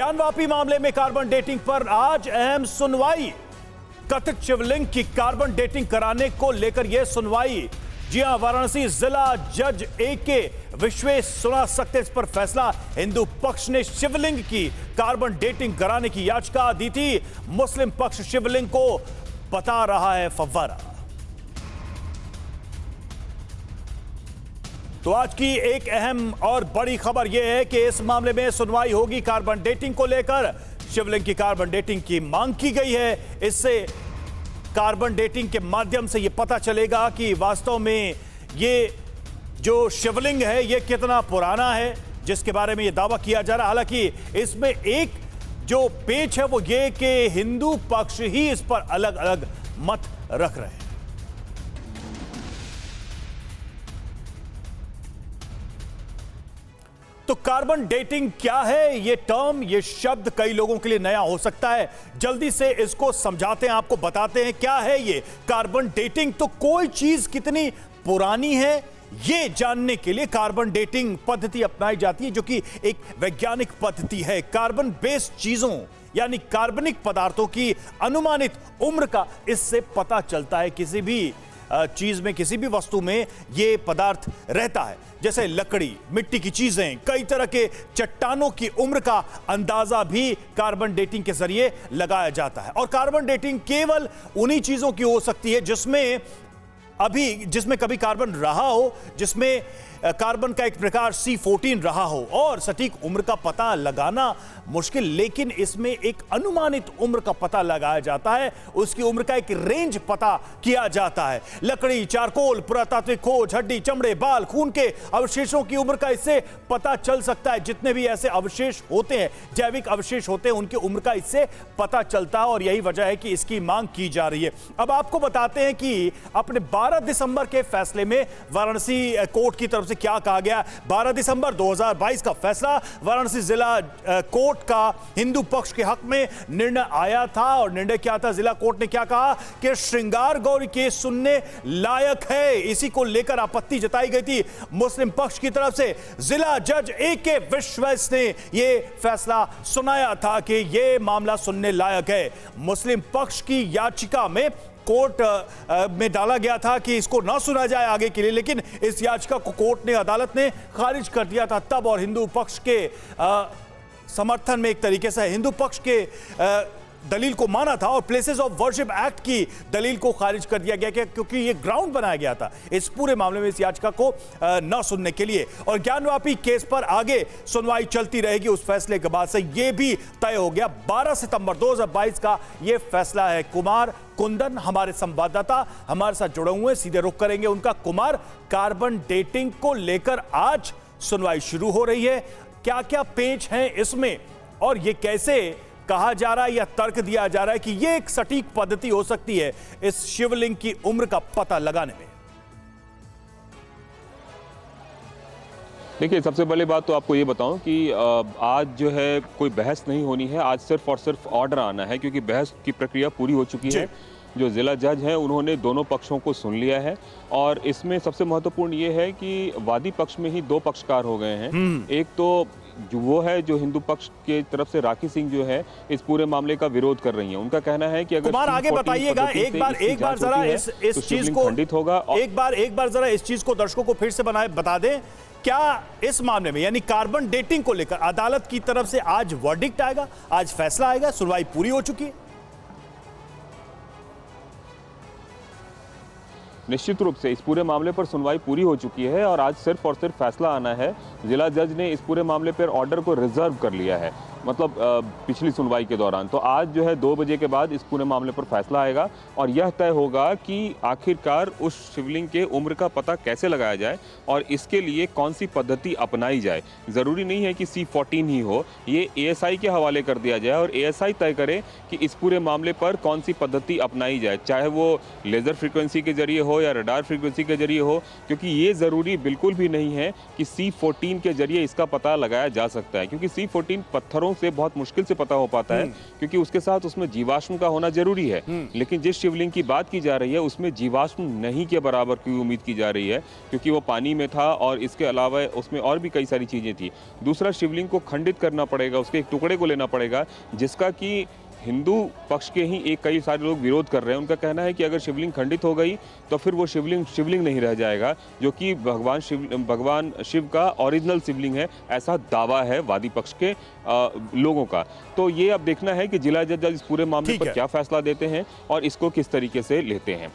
ज्ञानवापी मामले में carbon dating पर आज अहम सुनवाई। कथित शिवलिंग की कार्बन डेटिंग कराने को लेकर यह सुनवाई। जी हां, वाराणसी जिला जज AK विश्वेश सुना सकते इस पर फैसला। हिंदू पक्ष ने शिवलिंग की कार्बन डेटिंग कराने की याचिका दी थी। मुस्लिम पक्ष शिवलिंग को बता रहा है फव्वारा। तो आज की एक अहम और बड़ी खबर यह है कि इस मामले में सुनवाई होगी। कार्बन डेटिंग को लेकर शिवलिंग की कार्बन डेटिंग की मांग की गई है। इससे कार्बन डेटिंग के माध्यम से यह पता चलेगा कि वास्तव में ये जो शिवलिंग है ये कितना पुराना है, जिसके बारे में यह दावा किया जा रहा है। हालांकि इसमें एक जो पेच है वो ये कि हिंदू पक्ष ही इस पर अलग अलग मत रख रहे हैं। तो कार्बन डेटिंग क्या है? ये टर्म, ये शब्द कई लोगों के लिए नया हो सकता है। जल्दी से इसको समझाते हैं, आपको बताते हैं क्या है ये कार्बन डेटिंग। तो कोई चीज कितनी पुरानी है ये जानने के लिए कार्बन डेटिंग पद्धति अपनाई जाती है, जो कि एक वैज्ञानिक पद्धति है। कार्बन बेस्ड चीजों यानी कार्बनिक पदार्थों की अनुमानित उम्र का इससे पता चलता है। किसी भी चीज में, किसी भी वस्तु में ये पदार्थ रहता है, जैसे लकड़ी, मिट्टी की चीजें, कई तरह के चट्टानों की उम्र का अंदाजा भी कार्बन डेटिंग के जरिए लगाया जाता है। और कार्बन डेटिंग केवल उन्हीं चीजों की हो सकती है जिसमें कभी कार्बन रहा हो, जिसमें कार्बन का एक प्रकार C14 रहा हो। और सटीक उम्र का पता लगाना मुश्किल, लेकिन इसमें एक अनुमानित उम्र का पता लगाया जाता है, उसकी उम्र का एक रेंज पता किया जाता है। लकड़ी, चारकोल, पुरातात्विक खोज, हड्डी, चमड़े, बाल, खून के अवशेषों की उम्र का इससे पता चल सकता है। जितने भी ऐसे अवशेष होते हैं, जैविक अवशेष होते हैं, उनकी उम्र का इससे पता चलता है। और यही वजह है कि इसकी मांग की जा रही है। अब आपको बताते हैं कि अपने 12 दिसंबर के फैसले में वाराणसी कोर्ट की तरफ से क्या कहा गया। 12 दिसंबर 2022 का फैसला, वाराणसी जिला कोर्ट का हिंदू पक्ष के हक में निर्णय आया था। और निर्णय क्या था? जिला कोर्ट ने क्या कहा कि श्रृंगार गौरी केस सुनने लायक है। इसी को लेकर आपत्ति जताई गई थी मुस्लिम पक्ष की तरफ से। जिला जज AK विश्वेश ने यह फैसला सुनाया था कि यह मामला सुनने लायक है। मुस्लिम पक्ष की याचिका में कोर्ट में डाला गया था कि इसको ना सुना जाए आगे के लिए, लेकिन इस याचिका को कोर्ट ने, अदालत ने खारिज कर दिया था तब। और हिंदू पक्ष के समर्थन में एक तरीके से हिंदू पक्ष के दलील को माना था और प्लेसेस ऑफ वर्शिप एक्ट की दलील को खारिज कर दिया गया, क्योंकि ये ग्राउंड बनाया गया था इस पूरे मामले में इस याचिका को न सुनने के लिए। और ज्ञानवापी केस पर आगे सुनवाई चलती रहेगी। उस फैसले के बाद से ये भी तय हो गया। 12 सितंबर 2022 का ये फैसला है। कुमार कुंदन हमारे संवाददाता हमारे साथ जुड़े हुए, सीधे रुख करेंगे उनका। कुमार, कार्बन डेटिंग को लेकर आज सुनवाई शुरू हो रही है, क्या क्या पेच हैं इसमें और ये कैसे कहा जा रहा है या तर्क दिया जा रहा है कि यह एक सटीक पद्धति हो सकती है इस शिवलिंग की उम्र का पता लगाने में? देखिए, सबसे पहले बात तो आपको ये बताऊं कि आज जो है कोई बहस नहीं होनी है। आज सिर्फ और सिर्फ ऑर्डर आना है, क्योंकि बहस की प्रक्रिया पूरी हो चुकी है। जो जिला जज हैं उन्होंने दोनों पक्षों को सुन लिया है। और इसमें सबसे महत्वपूर्ण ये है कि वादी पक्ष में ही 2 पक्षकार हो गए हैं। एक तो जो वो है जो हिंदू पक्ष के तरफ से राखी सिंह जो है इस पूरे मामले का विरोध कर रही हैं। उनका कहना है कि अगर कुमार आगे बताइएगा, एक बार जरा इस चीज को खंडित होगा। एक बार जरा इस चीज को दर्शकों को फिर से बता दें, क्या इस मामले में यानी कार्बन डेटिंग को लेकर अदालत की तरफ से आज वर्डिक्ट आएगा, आज फैसला आएगा? सुनवाई पूरी हो चुकी है? निश्चित रूप से इस पूरे मामले पर सुनवाई पूरी हो चुकी है और आज सिर्फ और सिर्फ फैसला आना है। जिला जज ने इस पूरे मामले पर ऑर्डर को रिजर्व कर लिया है, मतलब पिछली सुनवाई के दौरान। तो आज जो है 2 बजे के बाद इस पूरे मामले पर फैसला आएगा और यह तय होगा कि आखिरकार उस शिवलिंग के उम्र का पता कैसे लगाया जाए और इसके लिए कौन सी पद्धति अपनाई जाए। ज़रूरी नहीं है कि C14 ही हो, ये ASI के हवाले कर दिया जाए और ASI तय करे कि इस पूरे मामले पर कौन सी पद्धति अपनाई जाए, चाहे वो लेज़र फ्रीक्वेंसी के जरिए हो या रडार फ्रीक्वेंसी के जरिए हो, क्योंकि ये ज़रूरी बिल्कुल भी नहीं है कि C14 के जरिए इसका पता लगाया जा सकता है, क्योंकि C14 पत्थरों पत्थरों से बहुत मुश्किल से पता हो पाता है, क्योंकि उसके साथ उसमें जीवाश्म का होना जरूरी है। लेकिन जिस शिवलिंग की बात की जा रही है उसमें जीवाश्म नहीं के बराबर की उम्मीद की जा रही है, क्योंकि वो पानी में था और इसके अलावा उसमें और भी कई सारी चीजें थी। दूसरा, शिवलिंग को खंडित करना पड़ेगा, उसके एक टुकड़े को लेना पड़ेगा, जिसका कि हिंदू पक्ष के ही एक कई सारे लोग विरोध कर रहे हैं। उनका कहना है कि अगर शिवलिंग खंडित हो गई तो फिर वो शिवलिंग नहीं रह जाएगा, जो कि भगवान शिव का ओरिजिनल शिवलिंग है, ऐसा दावा है वादी पक्ष के लोगों का। तो ये अब देखना है कि जिला जज इस पूरे मामले पर क्या फैसला देते हैं और इसको किस तरीके से लेते हैं।